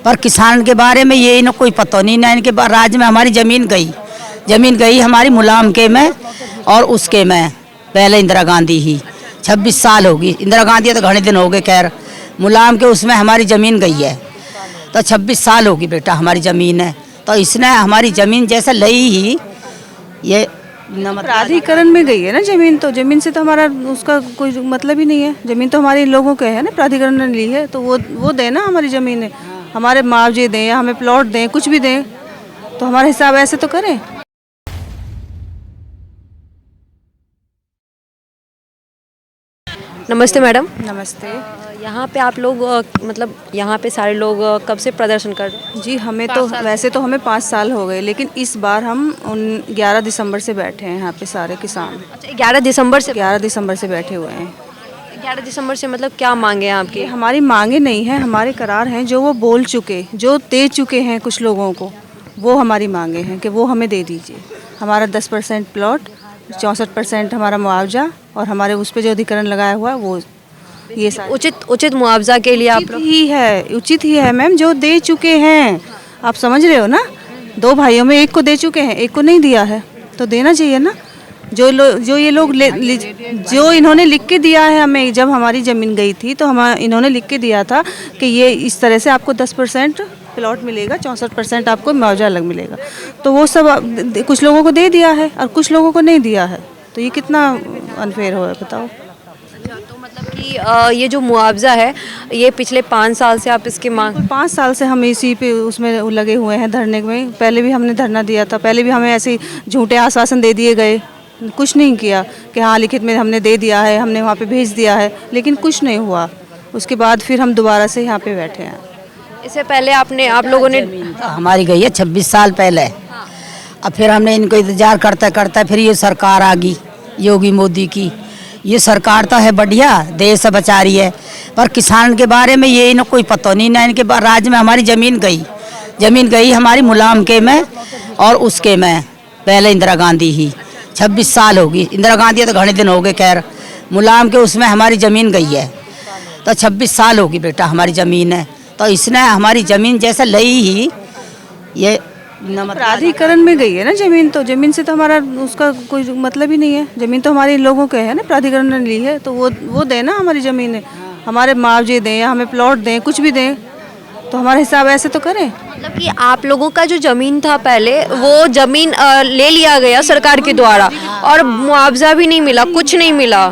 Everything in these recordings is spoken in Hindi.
पर किसान के बारे में ये इन्हें कोई पता नहीं ना। इनके राज्य में हमारी ज़मीन गई हमारी मुलायम के में और उसके में पहले इंदिरा गांधी ही 26 साल होगी। इंदिरा गांधी तो घने दिन हो गए, खैर मुलायम के उसमें हमारी ज़मीन गई है तो 26 साल होगी बेटा हमारी ज़मीन है। तो इसने हमारी ज़मीन जैसे लई ही ये प्राधिकरण में गई है ना ज़मीन, तो ज़मीन से तो हमारा उसका कोई मतलब ही नहीं है। ज़मीन तो हमारे लोगों के है ना, प्राधिकरण ने ली है तो वो दें ना हमारी ज़मीन है, हमारे मुआवजे दें या हमें प्लॉट दें, कुछ भी दें, तो हमारे हिसाब ऐसे तो करें। नमस्ते मैडम। नमस्ते। यहाँ पे आप लोग मतलब यहाँ पे सारे लोग कब से प्रदर्शन कर रहे हैं? जी हमें तो वैसे तो हमें 5 साल हो गए, लेकिन इस बार हम 11 दिसंबर से बैठे हैं यहाँ पे सारे किसान। अच्छा, 11 दिसंबर से 11 दिसंबर से बैठे हुए हैं। 11 दिसंबर से मतलब क्या मांगे हैं आपकी? हमारी मांगे नहीं हैं, हमारे करार हैं जो वो बोल चुके, जो दे चुके हैं कुछ लोगों को, वो हमारी मांगे हैं कि वो हमें दे दीजिए। हमारा 10% प्लॉट, 64% हमारा मुआवजा और हमारे उस पर जो अधिकरण लगाया हुआ है वो, ये उचित मुआवजा के लिए आप उचित ही है मैम, जो दे चुके हैं। आप समझ रहे हो ना, 2 भाइयों में एक को दे चुके हैं, एक को नहीं दिया है, तो देना चाहिए ना। जो ये लोग जो इन्होंने लिख के दिया है हमें, जब हमारी ज़मीन गई थी तो इन्होंने लिख के दिया था कि ये इस तरह से आपको 10% प्लॉट मिलेगा, 64% आपको मुआवजा अलग मिलेगा, तो वो सब कुछ लोगों को दे दिया है और कुछ लोगों को नहीं दिया है, तो ये कितना अनफेयर हो है बताओ। तो मतलब कि ये जो मुआवजा है ये पिछले 5 साल से आप इसकी मांग? 5 साल से हम इसी पे उसमें लगे हुए हैं धरने में। पहले भी हमने धरना दिया था, पहले भी हमें ऐसे झूठे आश्वासन दे दिए गए, कुछ नहीं किया कि हाँ लिखित में हमने दे दिया है, हमने वहाँ पे भेज दिया है, लेकिन कुछ नहीं हुआ। उसके बाद फिर हम दोबारा से यहाँ पे बैठे हैं। इससे पहले आप लोगों ने हमारी गई है 26 साल पहले। अब फिर हमने इनको इंतजार करते करते फिर ये सरकार आ गई योगी मोदी की। ये सरकार तो है बढ़िया, देश बचा रही है, पर किसान के बारे में ये इन्हें कोई पता नहीं ना। इनके राज्य में हमारी ज़मीन गई हमारी मुलायम के में और उसके में पहले इंदिरा गांधी ही 26 साल होगी। इंदिरा गांधी तो घने दिन हो गए, खैर मुलायम के उसमें हमारी ज़मीन गई है तो 26 साल होगी बेटा हमारी ज़मीन है। तो इसने हमारी ज़मीन जैसे लई ही ये प्राधिकरण में गई है ना ज़मीन, तो ज़मीन से तो हमारा उसका कोई मतलब ही नहीं है। ज़मीन तो हमारे लोगों के है ना, प्राधिकरण ने ली है, तो वो दें ना हमारी ज़मीन है, हमारे मुआवजे दें या हमें प्लॉट दें, कुछ भी दें, तो हमारे हिसाब ऐसे तो करें। मतलब कि आप लोगों का जो ज़मीन था पहले, वो ज़मीन ले लिया गया सरकार के द्वारा और मुआवजा भी नहीं मिला, कुछ नहीं मिला,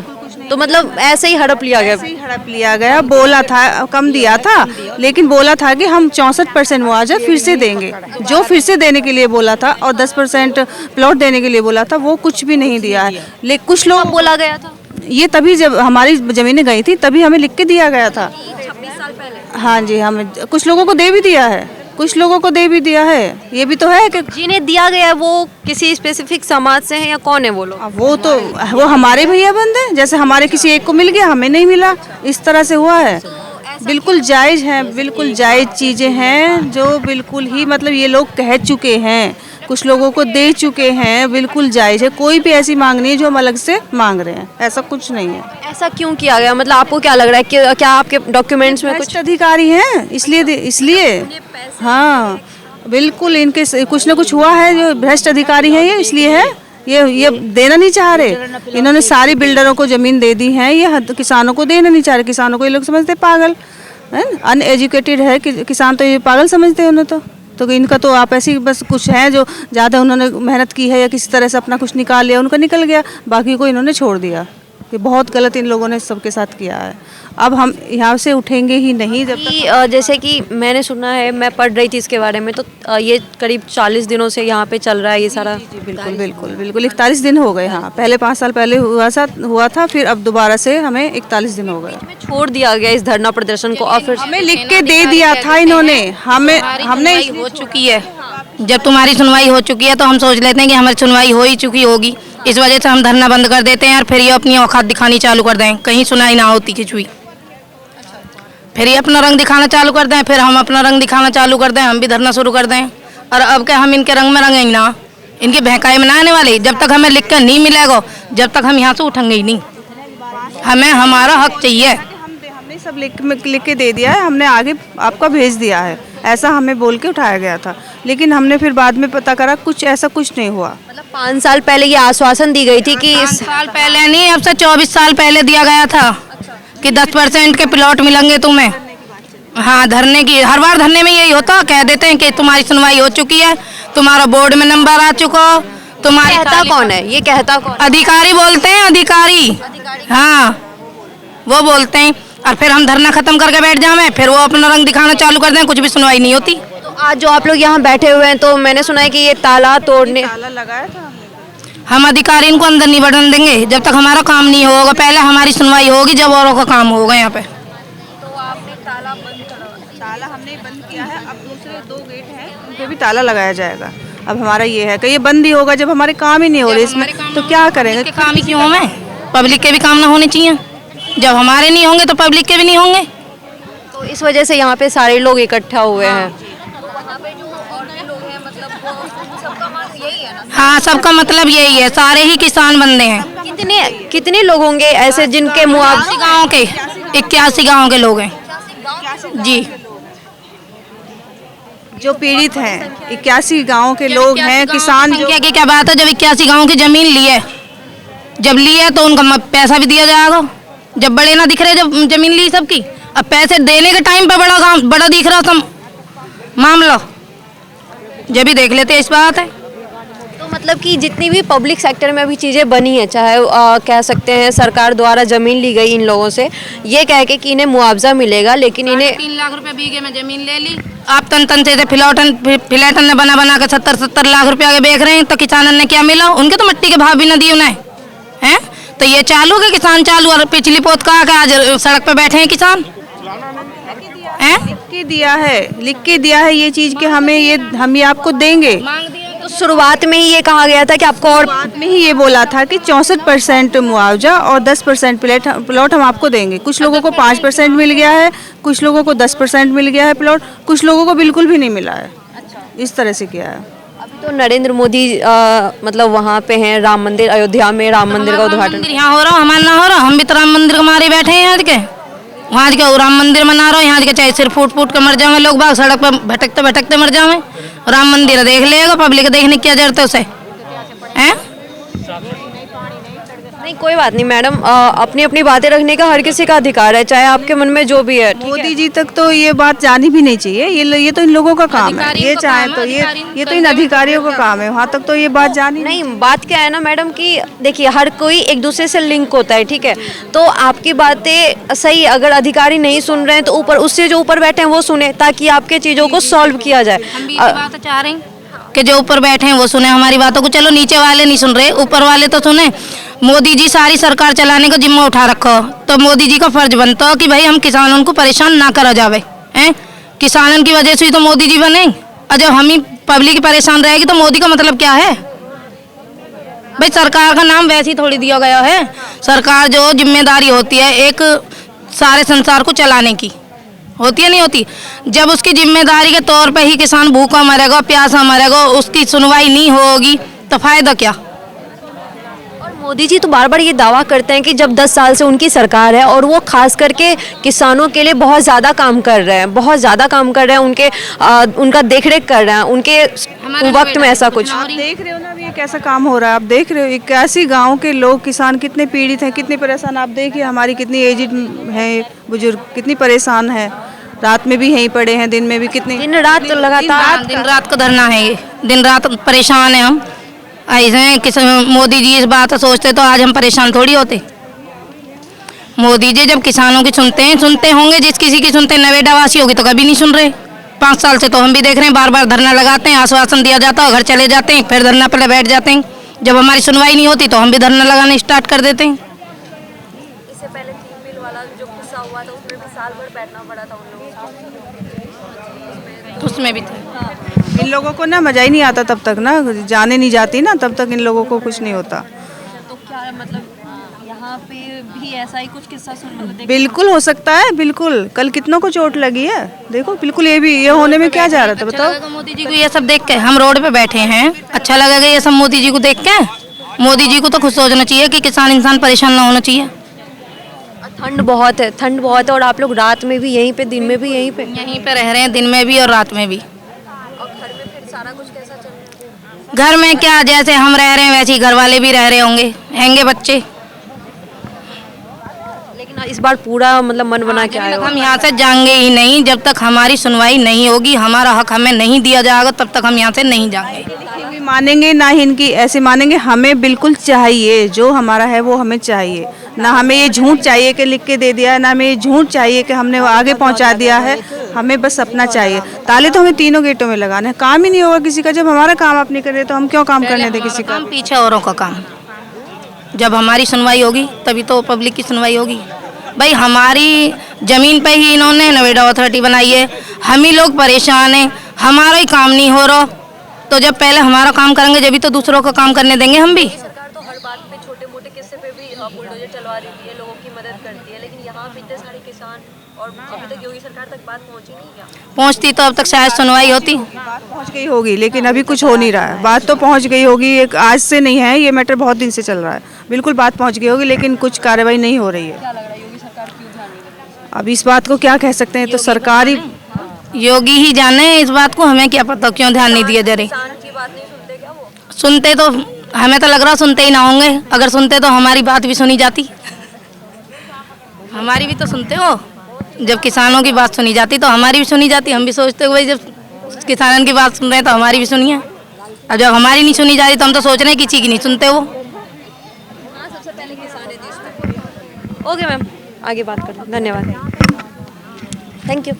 तो मतलब ऐसे ही हड़प लिया गया? ऐसे ही हड़प लिया गया। बोला था, कम दिया था, लेकिन बोला था कि हम 64% मुआवजा फिर से देंगे, जो फिर से देने के लिए बोला था, और 10% प्लॉट देने के लिए बोला था, वो कुछ भी नहीं दिया है। लेकिन कुछ लोग बोला गया था ये तभी जब हमारी ज़मीनें गई थी तभी हमें लिख के दिया गया था। 26 साल पहले? हाँ जी, हमें कुछ लोगों को दे भी दिया है, कुछ लोगों को दे भी दिया है। ये भी तो है कि जिन्हें दिया गया है वो किसी स्पेसिफिक समाज से हैं या कौन है वो लोग? वो हमारे भैया बंद है, जैसे हमारे किसी एक को मिल गया हमें नहीं मिला, इस तरह से हुआ है। बिल्कुल जायज़ है, बिल्कुल जायज़ चीज़ें हैं जो बिल्कुल ही मतलब ये लोग कह चुके हैं, कुछ लोगों को दे चुके हैं, बिल्कुल जायज़ है। कोई भी ऐसी मांग नहीं है जो हम अलग से मांग रहे हैं, ऐसा कुछ नहीं है। ऐसा क्यों किया गया? मतलब आपको क्या लग रहा है कि क्या आपके डॉक्यूमेंट्स में कुछ अधिकारी हैं इसलिए हाँ बिल्कुल, इनके कुछ ना कुछ हुआ है, जो भ्रष्ट अधिकारी हैं ये, इसलिए है ये देना नहीं चाह रहे। इन्होंने सारी बिल्डरों को ज़मीन दे दी है, ये किसानों को देना नहीं चाह रहे। किसानों को ये लोग समझते पागल, अनएजुकेटेड है कि किसान, तो ये पागल समझते हैं उन्हें। तो इनका तो आप ऐसी बस कुछ है जो ज़्यादा उन्होंने मेहनत की है या किसी तरह से अपना कुछ निकाल लिया, उनका निकल गया, बाकी को इन्होंने छोड़ दिया। ये बहुत गलत इन लोगों ने सबके साथ किया है। अब हम यहाँ से उठेंगे ही नहीं जब तक। जैसे कि मैंने सुना है, मैं पढ़ रही थी इसके बारे में, तो ये करीब 40 दिनों से यहाँ पे चल रहा है ये सारा। जी बिल्कुल 41 दिन हो गए। हाँ, पहले 5 साल पहले हुआ था, फिर अब दोबारा से हमें 41 दिन हो गए। छोड़ दिया गया इस धरना प्रदर्शन को और फिर हमें लिख के दे दिया था इन्होंने, हमने हो चुकी है। जब तुम्हारी सुनवाई हो चुकी है तो हम सोच लेते हैं कि हमारी सुनवाई हो ही चुकी होगी, इस वजह से हम धरना बंद कर देते हैं और फिर ये अपनी औकात दिखानी चालू कर दें, कहीं सुनाई ना होती कुछ भी, फिर ये अपना रंग दिखाना चालू कर दें, फिर हम अपना रंग दिखाना चालू कर दें, हम भी धरना शुरू कर दें। और अब क्या हम इनके रंग में रंगेंगे ना, इनकी बहकाई में ना आने वाली। जब तक हमें लिख कर नहीं मिलेगा, जब तक हम यहाँ से उठेंगे ही नहीं। हमें हमारा हक चाहिए। हमने सब लिख के दे दिया है, हमने आगे आपका भेज दिया है। ऐसा हमें बोल के उठाया गया था, लेकिन हमने फिर बाद में पता करा कुछ ऐसा कुछ नहीं हुआ। मतलब 5 साल पहले ये आश्वासन दी गई थी कि 5 साल पहले नहीं, अब से 24 साल पहले दिया गया था कि 10% के प्लॉट मिलेंगे तुम्हें। हाँ, धरने की, हर बार धरने में यही होता, कह देते हैं कि तुम्हारी सुनवाई हो चुकी है, तुम्हारा बोर्ड में नंबर आ चुका, तुम्हारी कहता कौन है, ये कहता कौन? अधिकारी बोलते हैं, अधिकारी। हाँ, वो बोलते हैं, और फिर हम धरना खत्म करके बैठ जावे, फिर वो अपना रंग दिखाना चालू कर दें, कुछ भी सुनवाई नहीं होती। तो आज जो आप लोग यहाँ बैठे हुए हैं, तो मैंने सुना है कि ये ताला तोड़ने, ताला लगाया था। हम अधिकारी इनको अंदर नहीं बढ़ने देंगे जब तक हमारा काम नहीं होगा। पहले हमारी सुनवाई होगी जब औरों का काम होगा यहाँ पे। ताला हमने बंद किया है, अब दूसरे 2 गेट हैं उन पे भी ताला लगाया जाएगा। अब हमारा ये है कि ये बंद ही होगा जब हमारे काम ही नहीं हो रहे इसमें, तो क्या करेंगे? के काम ही क्यों होंगे? पब्लिक के भी काम ना होने चाहिए। जब हमारे नहीं होंगे तो पब्लिक के भी नहीं होंगे। तो इस वजह से यहाँ पे सारे लोग इकट्ठा हुए हैं। हाँ, सबका मतलब यही है, सारे ही किसान बंदे हैं। कितने लोग होंगे ऐसे जिनके मुआवजे? 81 गाँव के लोग हैं जी, जो पीड़ित हैं 81 गाँव के लोग हैं, किसान जो। संख्या की क्या बात है, जब 81 गाँव की जमीन ली है, जब ली है तो उनका पैसा भी दिया जाएगा। जब बड़े ना दिख रहे, जब जमीन ली सबकी, अब पैसे देने के टाइम पे बड़ा दिख रहा सब मामला, जब भी देख लेते इस बात है। तो मतलब कि जितनी भी पब्लिक सेक्टर में अभी चीज़ें बनी है, चाहे कह सकते हैं सरकार द्वारा ज़मीन ली गई इन लोगों से, ये कह के कि इन्हें मुआवजा मिलेगा, लेकिन इन्हें 3 लाख रुपए बीघे में जमीन ले ली। आप तन से फिलौटन ने बना के 70 लाख रुपया के बेच रहे हैं, तो किसानन ने क्या मिला? उनके तो मिट्टी के भाव भी न दिए उन्हें, हैं? तो ये चालू के किसान चालू, और पिछली पोत का आज सड़क पे बैठे हैं किसान, हैं? लिख के दिया है ये चीज़ कि हम ये आपको देंगे। तो शुरुआत में ही ये कहा गया था कि आपको, और बाद में ही ये बोला था कि 64% मुआवजा और 10% प्लॉट हम आपको देंगे। कुछ लोगों को 5% मिल गया है, कुछ लोगों को 10% मिल गया है प्लॉट, कुछ लोगों को बिल्कुल भी नहीं मिला है। इस तरह से किया है। अभी तो नरेंद्र मोदी मतलब वहाँ पे हैं, राम मंदिर, अयोध्या में राम मंदिर का उद्घाटन। यहाँ हो रहा, हमारा ना हो रहा, हम भी तो राम मंदिर के मारे बैठे हैं यहाँ के, वहाँ के राम मंदिर मना रहा, यहाँ के चाहे सिर फूट के मर जावे लोग, बाग सड़क पर भटकते मर जावे। राम मंदिर देख लेगा, पब्लिक देखने की क्या जरूरत है उसे, हैं? नहीं, कोई बात नहीं मैडम, अपनी अपनी बातें रखने का हर किसी का अधिकार है, चाहे आपके मन में जो भी है। मोदी जी तक तो ये बात जानी भी नहीं चाहिए, ये तो इन लोगों का काम है। ये चाहे तो ये तो इन अधिकारियों का काम है, वहाँ तक तो ये बात जानी नहीं। बात क्या है ना मैडम कि देखिए, हर कोई एक दूसरे से लिंक होता है, ठीक है? तो आपकी बातें सही, अगर अधिकारी नहीं सुन रहे हैं तो ऊपर उससे जो ऊपर बैठे हैं वो सुने, ताकि आपके चीज़ों को सॉल्व किया जाए। हम भी बात चाह रहे हैं कि जो ऊपर बैठे हैं वो सुने हमारी बातों को। चलो नीचे वाले नहीं सुन रहे, ऊपर वाले तो सुने। मोदी जी सारी सरकार चलाने का जिम्मा उठा रखो, तो मोदी जी का फर्ज बनता है कि भाई हम किसानों को परेशान ना करा जावे, हैं? किसानों की वजह से ही तो मोदी जी बने, और जब हम ही पब्लिक परेशान रहेगी तो मोदी का मतलब क्या है? भाई सरकार का नाम वैसे ही थोड़ी दिया गया है। सरकार जो जिम्मेदारी होती है एक सारे संसार को चलाने की, होती है नहीं होती? जब उसकी जिम्मेदारी के तौर पे ही किसान भूखा मरेगा, प्यासा मरेगा, उसकी सुनवाई नहीं होगी तो फायदा क्या? और मोदी जी तो बार बार ये दावा करते हैं कि जब 10 साल से उनकी सरकार है और वो खास करके किसानों के लिए बहुत ज़्यादा काम कर रहे हैं, बहुत ज़्यादा काम कर रहे हैं, उनका देख-रेख कर रहे हैं, उनके वक्त में ऐसा कुछ। आप देख रहे हो ना ये कैसा काम हो रहा है, आप देख रहे हो 81 गाँव के लोग, किसान कितने पीड़ित हैं, कितने परेशान। आप देखिए हमारी कितनी एजिड है बुजुर्ग, कितनी परेशान है, रात में भी यहीं पड़े हैं, दिन में भी कितने, दिन रात लगातार, दिन रात का धरना है ये, दिन रात परेशान है हम। ऐसे किस मोदी जी इस बात सोचते तो आज हम परेशान थोड़ी होते। मोदी जी जब किसानों की सुनते होंगे, जिस किसी की सुनते, नवेडावासी होगी तो कभी नहीं सुन रहे। 5 साल से तो हम भी देख रहे हैं, बार बार धरना लगाते हैं, आश्वासन दिया जाता है, घर चले जाते हैं, फिर धरना पहले बैठ जाते हैं। जब हमारी सुनवाई नहीं होती तो हम भी धरना लगाना स्टार्ट कर देते हैं। इससे पहले 3 बिल वाला जो किस्सा हुआ था उसमें भी साल भर बैठना पड़ा था उन लोगों को, उसमें भी था। इन लोगों को ना मजा ही नहीं आता तब तक ना, जाने नहीं जाती ना तब तक इन लोगों को कुछ नहीं होता। तो क्या मतलब यहाँ पे भी ऐसा ही कुछ किस्सा सुन, बिल्कुल हो सकता है, बिल्कुल। कल कितनों को चोट लगी है, देखो बिल्कुल। ये होने में क्या जा रहा था बताओ? मोदी जी को ये सब देख के हम रोड पे बैठे हैं, अच्छा लगेगा ये सब मोदी जी को देख के? मोदी जी को तो खुश सोचना चाहिए कि किसान इंसान परेशान ना होना चाहिए। ठंड बहुत है, ठंड बहुत है, और आप लोग रात में भी यहीं पे, दिन में भी यहीं पे। यहीं पे रह रहे हैं, दिन में भी और रात में भी। और घर में फिर सारा कुछ कैसा चल रहा है? घर में क्या, जैसे हम रह रहे हैं वैसे ही घर वाले भी रह रहे होंगे बच्चे। लेकिन इस बार पूरा मतलब मन बना के आए जब हो। तक हम यहाँ से जाएंगे ही नहीं, जब तक हमारी सुनवाई नहीं होगी, हमारा हक हमें नहीं दिया जाएगा, तब तक हम यहाँ से नहीं जाएंगे। भी मानेंगे ना ही इनकी ऐसे मानेंगे। हमें बिल्कुल चाहिए, जो हमारा है वो हमें चाहिए। ना हमें ये झूठ चाहिए कि लिख के दे दिया है, ना हमें ये झूठ चाहिए कि हमने वो आगे पहुंचा दिया है। हमें बस अपना चाहिए। ताले तो हमें तीनों गेटों में लगाने हैं। काम ही नहीं होगा किसी का। जब हमारा काम आप नहीं कर रहे तो हम क्यों काम करने दें किसी का? काम पीछे औरों का काम। जब हमारी सुनवाई होगी तभी तो पब्लिक की सुनवाई होगी। भाई हमारी ज़मीन पे ही इन्होंने नोएडा अथॉरिटी बनाई है, हम ही लोग परेशान हैं, हमारा ही काम नहीं हो रहा। तो जब पहले हमारा काम करेंगे जब भी तो दूसरों का काम करने देंगे हम भी। सरकार तो हर बात पे, छोटे मोटे किस्से पे भी बुलडोजर चलवा देती है, लोगों की मदद करती है, लेकिन यहाँ पे इतने सारे किसान, और अभी तक योगी सरकार तक बात पहुँची नहीं क्या? पहुँचती तो अब तक शायद सुनवाई होती। बात पहुंच गई होगी, लेकिन अभी कुछ हो नहीं रहा है। बात तो पहुंच गई होगी, एक आज से नहीं है, ये मैटर बहुत दिन से चल रहा है। बिल्कुल बात पहुंच गई होगी, लेकिन कुछ कार्रवाई नहीं हो रही है। अब इस बात को क्या कह सकते हैं, तो सरकार ही, योगी ही जाने इस बात को, हमें क्या पता क्यों ध्यान नहीं दिया जा रही। किसान की बात नहीं सुनते क्या वो? सुनते तो हमें तो लग रहा सुनते ही ना होंगे। अगर सुनते तो हमारी बात भी सुनी जाती। हमारी भी तो सुनते हो। जब किसानों की बात सुनी जाती तो हमारी भी सुनी जाती। हम भी सोचते हुए जब किसानों की बात सुन रहे हैं तो हमारी भी सुनिए। और जब हमारी नहीं सुनी जा रही तो हम तो सोच रहे हैं किसी की नहीं सुनते वो। हाँ, सबसे पहले किसान है देश में। ओके मैम, आगे बात करते हैं। धन्यवाद, थैंक यू।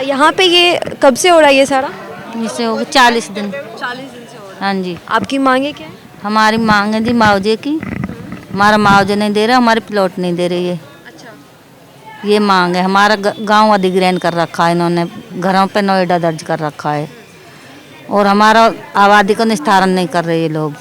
यहाँ पे ये कब से हो रहा है ये सारा? जिससे हो गए 40 दिन। 40 दिन से हो रहा हाँ जी। है। आपकी मांगे क्या है? हमारी मांग है जी मुआवजे की। हमारा मुआवजा नहीं दे रहा, हमारे प्लॉट नहीं दे रही है। अच्छा, ये मांग है। हमारा गांव अधिग्रहण कर रखा है इन्होंने, घरों पे नोएडा दर्ज कर रखा है, और हमारा आबादी का निस्तारण नहीं कर रहे ये लोग।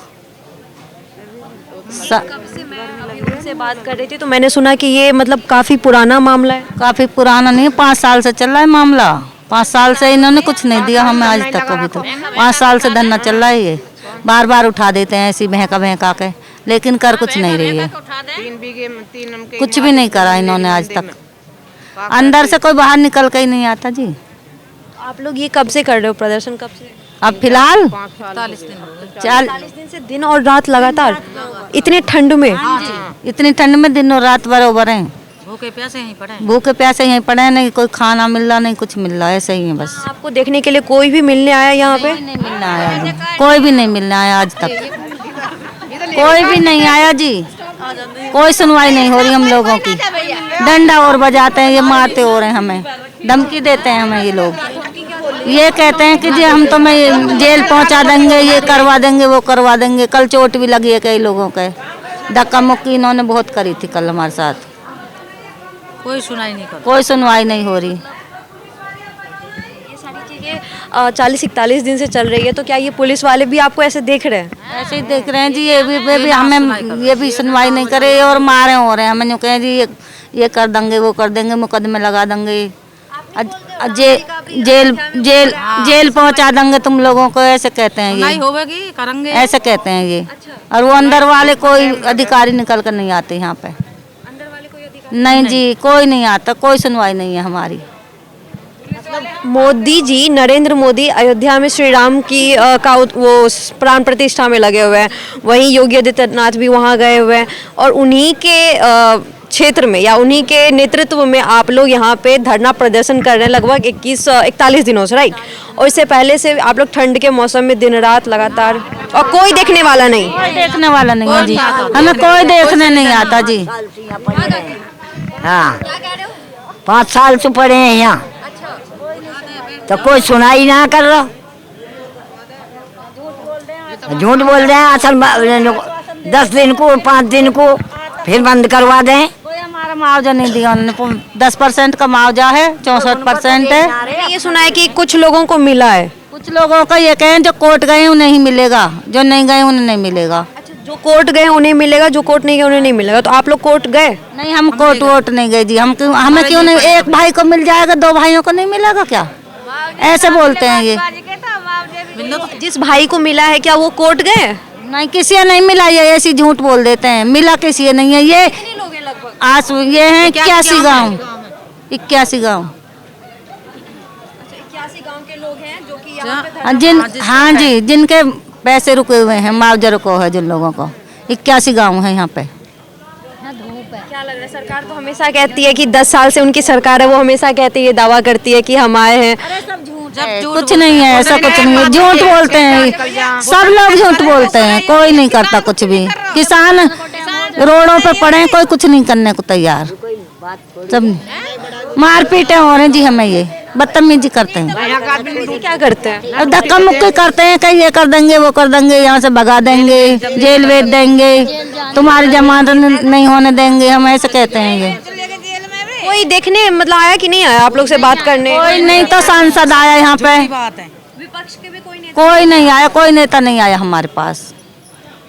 कब से मैं अभी उनसे बात कर रही थी तो मैंने सुना कि ये मतलब काफ़ी पुराना मामला है। काफ़ी पुराना नहीं है, 5 साल से चल रहा है मामला। 5 साल से इन्होंने कुछ नहीं दिया हमें आज तक। अभी तो 5 साल से धरना चल रहा है। ये बार बार उठा देते हैं ऐसी बहका बहका के, लेकिन कर कुछ नहीं रही है। कुछ भी नहीं करा इन्होंने आज तक। अंदर से कोई बाहर निकल के ही नहीं आता जी। आप लोग ये कब से कर रहे हो प्रदर्शन, कब से? अब फिलहाल 40 दिन से दिन और रात लगातार, इतने ठंड में? इतनी ठंड में दिन और रात बराबर हैं। भूखे प्यासे यहीं पड़े। भूखे प्यासे यहीं पड़े हैं, नहीं कोई खाना मिल रहा, नहीं कुछ मिल रहा, ऐसे ही है बस। आपको देखने के लिए कोई भी मिलने आया यहाँ पे? नहीं मिलना आया, कोई भी नहीं मिलना आया आज तक। कोई भी नहीं आया जी। कोई सुनवाई नहीं हो रही हम लोगों की। डंडा और बजाते हैं, ये मारते हो रहे हैं, हमें धमकी देते हैं हमें ये लोग। ये कहते हैं कि जी हम तुम्हें जेल पहुंचा देंगे, ये करवा देंगे, वो करवा देंगे। कल चोट भी लगी है कई लोगों के। धक्का मुक्की इन्होंने बहुत करी थी कल हमारे साथ। कोई सुनाई नहीं कर, कोई सुनवाई नहीं हो रही। ये सारी चीज़ें 40-41 दिन से चल रही है, तो क्या ये पुलिस वाले भी आपको ऐसे देख रहे हैं? ऐसे ही देख रहे हैं जी। ये भी हमें ये भी सुनवाई नहीं करे और मारे हो रहे हैं। हमें यूँ कहें जी ये कर देंगे, वो कर देंगे, मुकदमे लगा देंगे, जेल पहुंचा देंगे तुम लोगों को, ऐसे कहते हैं ये। होगी करेंगे, ऐसे कहते हैं ये। और वो अंदर वाले कोई अधिकारी निकल कर नहीं आते यहाँ पे। अंदर वाले कोई अधिकारी? नहीं जी, कोई नहीं आता, कोई सुनवाई नहीं है हमारी। मोदी जी, नरेंद्र मोदी अयोध्या में श्री राम की वो प्राण प्रतिष्ठा में लगे हुए हैं। वहीं योगी आदित्यनाथ भी वहां गए हुए हैं, और उन्हीं के क्षेत्र में या उन्हीं के नेतृत्व में आप लोग यहाँ पे धरना प्रदर्शन कर रहे हैं लगभग 41 दिनों से, राइट? और इससे पहले से आप लोग ठंड के मौसम में दिन रात लगातार, और कोई देखने वाला नहीं? कोई देखने वाला नहीं है जी, हमें कोई देखने नहीं आता जी। हाँ, 5 साल से पड़े हैं यहाँ, तो कोई सुनाई ना कर रहा। झूठ बोल रहे हैं। असल 10 दिन को, 5 दिन को फिर बंद करवा दें। कोई हमारा मुआवजा नहीं दिया उन्होंने। 10% का मुआवजा है, 64% है। मैंने ये सुना है कि कुछ लोगों को मिला है। कुछ लोगों का ये कहें जो कोर्ट गए उन्हें ही मिलेगा, जो नहीं गए उन्हें नहीं मिलेगा। अच्छा, जो कोर्ट गए उन्हें मिलेगा, जो कोर्ट नहीं गए उन्हें नहीं मिलेगा। तो आप लोग कोर्ट गए? नहीं, हम कोर्ट वोट नहीं गए जी। हम क्यों, हमें क्यों नहीं? एक भाई को मिल जाएगा, 2 भाइयों को नहीं मिलेगा क्या? ऐसे बोलते हैं ये। जिस भाई को मिला है क्या वो कोर्ट गए? नहीं, किसी ने नहीं मिला, ये ऐसी झूठ बोल देते हैं। मिला किसी ने नहीं है। ये आस ये हैं 81 गाँव, 81 गाँव। 81 गांव के लोग हैं जो कि यहाँ पे जिन हाँ जी, जिनके पैसे रुके हुए हैं, मुआवजा रुको है जिन लोगों को, 81 गाँव है यहाँ पे। क्या लग रहा है? सरकार तो हमेशा कहती है कि 10 साल से उनकी सरकार है, वो हमेशा कहती है, दावा करती है कि हम आए हैं। कुछ नहीं है, ऐसा कुछ नहीं है, झूठ बोलते हैं सब लोग, झूठ बोलते हैं, कोई नहीं करता कुछ भी। किसान रोडों पे पड़े हैं, कोई कुछ नहीं करने को तैयार, सब मारपीटें हो रहे जी, हमें ये बदतमीजी करते हैं। क्या करते हैं? अब धक्का मुक्की करते हैं, कहीं ये कर देंगे वो कर देंगे, यहाँ से भगा देंगे, जेल भेज देंगे, तुम्हारी जमानत नहीं होने देंगे, हम ऐसे कहते हैं। ये कोई देखने मतलब आया कि नहीं आया आप लोग से बात करने? कोई नहीं तो सांसद आया यहाँ पे, विपक्ष के भी कोई नहीं? कोई नहीं आया, कोई नेता नहीं आया हमारे पास,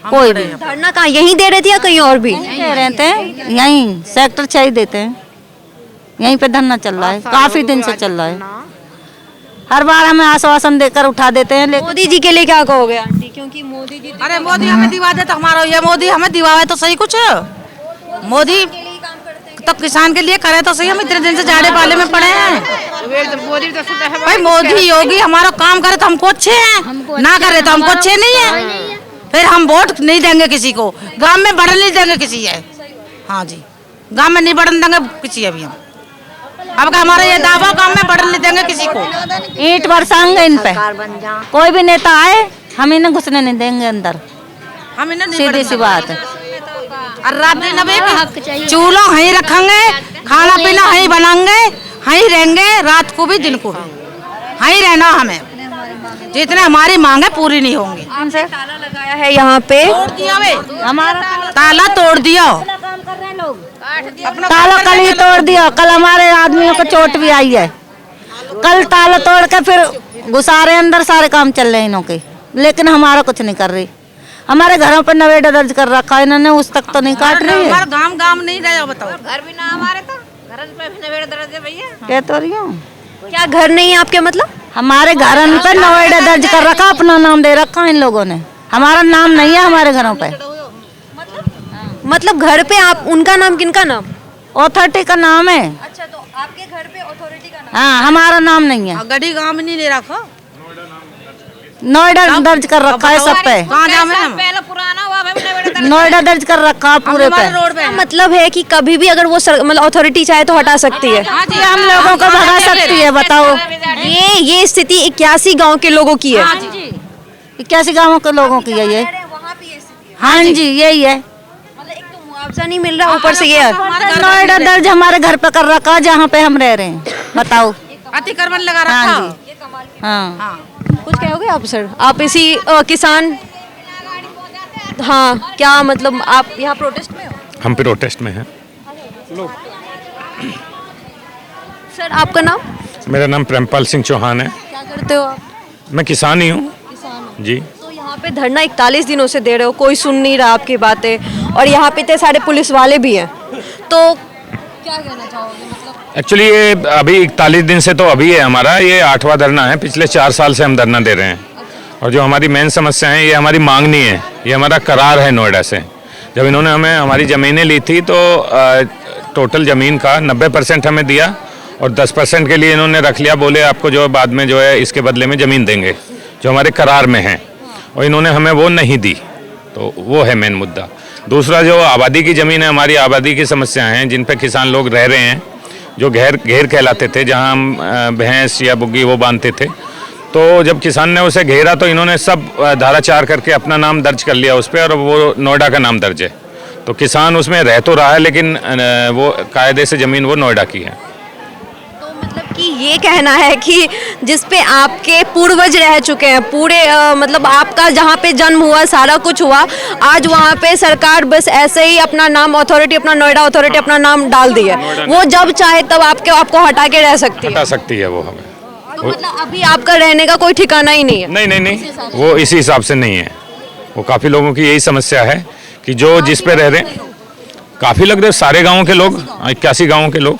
कोई भी। धरना कहाँ यहीं दे रहे थे या कहीं और भी? दे रहते हैं यहीं सेक्टर 6 देते हैं, यहीं पे धरना चल रहा है, काफी दिन से चल रहा है। हर बार हमें आश्वासन देकर उठा देते हैं, लेकिन मोदी जी के लिए क्या कहोगे आंटी? क्योंकि मोदी जी अरे मोदी हमें दिवा दे तो हमारा, ये मोदी हमें दिवावे तो सही कुछ, मोदी तो किसान के लिए करे तो सही। हम इतने दिन से जाड़े पाले में पड़े हैं, भाई मोदी योगी हमारा काम करे तो हमको अच्छे हैं, ना करे तो हमको अच्छे नहीं है। फिर हम वोट नहीं देंगे किसी को, गांव में बढ़ने नहीं देंगे किसी है। हाँ जी, गांव में नहीं बढ़ने देंगे किसी अभी हम। अब हमारा ये दावा, गांव में बढ़ने नहीं देंगे किसी को। ईंट बरसाएंगे इन पे, कोई भी नेता आए हम इन्हें घुसने नहीं देंगे अंदर, हम इन्हें सीधी सी बात है। और रात दिन चूल्हा वहीं रखेंगे, खाना पीना वहीं बनाएंगे, वहीं रहेंगे, रात को भी दिन को भी वहीं रहना हमें। जितने हमारी मांगे पूरी नहीं होंगी। ताला लगाया है यहाँ पे, तोड़ दिया वे, हमारा ताला तोड़ दिया, ताला कल ही तोड़ दिया, कल हमारे आदमियों को चोट भी आई है, कल ताला तोड़ के फिर घुसा रहे अंदर, सारे काम चल रहे हैं इन्हों के, लेकिन हमारा कुछ नहीं कर रही। हमारे घरों पर नवेड़ा दर्ज कर रखा है इन्होंने, उस तक तो नहीं काट रही है। हमारा गांव नहीं रहा, बताओ। घर भी ना हमारे, तो घर पे भी नवेड़ दर्ज है भैया। कह तो रही हूँ, क्या घर नहीं है आपके? मतलब हमारे घरों पे नवेड़ा दर्ज कर रखा, अपना नाम दे रखा इन लोगों ने, हमारा नाम नहीं है हमारे घरों पे। मतलब घर पे आप, उनका नाम, किनका नाम? अथॉरिटी का नाम है। अच्छा, तो आपके घर पे अथॉरिटी का नाम? हाँ, हमारा नाम नहीं है। गड़ी गांव में नहीं ले रखा, नोएडा दर्ज कर रखा है सब पे, कहाँ जावे हम? पहले पुराना हुआ भाई नवेड़ दर्ज। नोएडा दर्ज कर रखा पूरे पे। रोड पे मतलब है कि कभी भी अगर वो मतलब अथॉरिटी चाहे तो हटा सकती है। हाँ जी, हम लोगों को भगा सकती है, बताओ। ये स्थिति 81 गांव के लोगों की है। 81 गाँवों के लोगों की है ये। वहाँ पे ये स्थिति है। हाँ जी, यही है। मतलब एक तो मुआवजा नहीं मिल रहा, ऊपर से ये नोएडा दर्ज हमारे घर पे कर रखा, जहाँ पे हम रह रहे हैं, बताओ। अतिक्रमण लगा हाँ रखा। जी, हाँ। कुछ कहोगे आप सर? आप इसी किसान, हाँ, क्या मतलब आप यहाँ प्रोटेस्ट में हो? हम प्रोटेस्ट में हैं। सर आपका नाम? मेरा नाम प्रेमपाल सिंह चौहान है। क्या करते हो आप? मैं किसान ही हूँ जी। तो यहाँ पे धरना 41 दिनों से दे रहे हो, कोई सुन नहीं रहा आपकी बातें, और यहाँ पे इतने सारे पुलिस वाले भी हैं, तो क्या कहना चाहोगे? मतलब एक्चुअली ये अभी 41 दिन से तो अभी है हमारा, ये 8वां धरना है, पिछले 4 साल से हम धरना दे रहे हैं। और जो हमारी मेन समस्या है, ये हमारी मांग नहीं है, ये हमारा करार है नोएडा से। जब इन्होंने हमें हमारी ज़मीनें ली थी तो टोटल ज़मीन का 90% हमें दिया और 10% के लिए इन्होंने रख लिया, बोले आपको जो बाद में जो है इसके बदले में ज़मीन देंगे, जो हमारे करार में है, और इन्होंने हमें वो नहीं दी। तो वो है मेन मुद्दा। दूसरा, जो आबादी की ज़मीन है, हमारी आबादी की समस्याएं हैं जिन पे किसान लोग रह रहे हैं, जो घेर कहलाते थे, जहां हम भैंस या बुग्गी वो बांधते थे। तो जब किसान ने उसे घेरा तो इन्होंने सब धारा 4 करके अपना नाम दर्ज कर लिया उस पर, और वो नोएडा का नाम दर्ज है। तो किसान उसमें रह तो रहा है, लेकिन वो कायदे से ज़मीन वो नोएडा की है। तो मतलब कि ये कहना है कि जिस पे आपके पूर्वज रह चुके हैं, पूरे मतलब आपका जहाँ पे जन्म हुआ, सारा कुछ हुआ, आज वहाँ पे सरकार बस ऐसे ही अपना नाम अथॉरिटी, अपना नोएडा अथॉरिटी अपना नाम डाल दी है। वो जब चाहे तब आपको हटा के रह सकती है। हटा सकती है वो हमें। तो मतलब अभी आपका रहने का कोई ठिकाना ही नहीं है? नहीं, वो इसी हिसाब से नहीं है। वो काफ़ी लोगों की यही समस्या है कि जो जिस पे रह रहे हैं, काफ़ी लोग, सारे गाँव के लोग, 81 गाँव के लोग,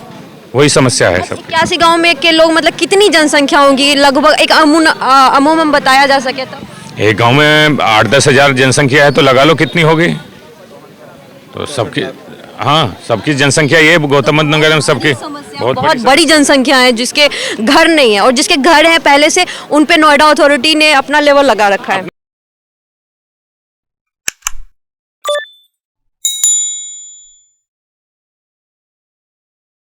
वही समस्या है सब। 81 गाँव में के लोग, मतलब कितनी जनसंख्या होगी लगभग, एक अमूमन बताया जा सके तो? एक गांव में 8-10 हज़ार जनसंख्या है, तो लगा लो कितनी होगी। तो सबकी हाँ, सबकी जनसंख्या ये गौतम बुद्ध नगर में सबकी बहुत बड़ी जनसंख्या है जिसके घर नहीं है और जिसके घर है पहले से उन पे नोएडा अथॉरिटी ने अपना लेवल लगा रखा है।